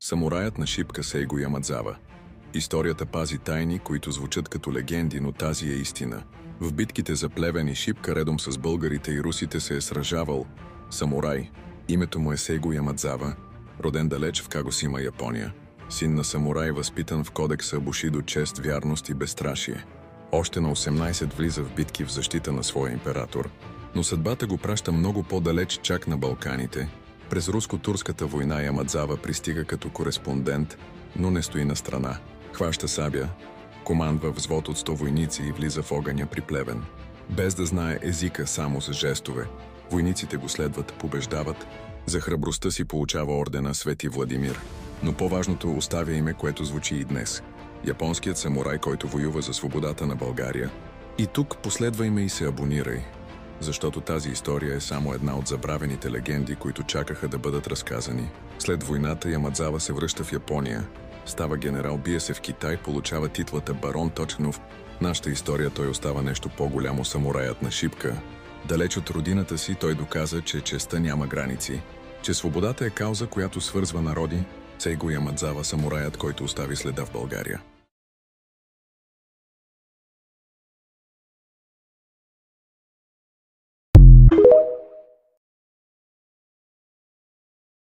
Самураят на шипка Сейго Ямадзава. Историята пази тайни, които звучат като легенди, но тази е истина. В битките за Плевен и Шипка редом с българите и русите се е сражавал самурай. Името му е Сейго Ямадзава, роден далеч в Кагосима, Япония. Син на самурай, възпитан в кодекса Бушидо, чест, вярност и безстрашие. Още на 18 влиза в битки в защита на своя император, но съдбата го праща много по-далеч, чак на Балканите. През руско-турската война Ямадзава пристига като кореспондент, но не стои на страна. Хваща сабя, командва взвод от 100 войници и влиза в огъня при Плевен. Без да знае езика, само с жестове, войниците го следват, побеждават. За храбростта си получава ордена Свети Владимир. Но по-важното, оставя име, което звучи и днес. Японският самурай, който воюва за свободата на България. И тук последвай ме и се абонирай, защото тази история е само една от забравените легенди, които чакаха да бъдат разказани. След войната Ямадзава се връща в Япония, става генерал, бие се в Китай, получава титлата барон. Точно в нашата история той остава нещо по-голямо, самураят на шипка. Далеч от родината си той доказа, че честта няма граници, че свободата е кауза, която свързва народи. Сейго Ямадзава, самураят, който остави следа в България.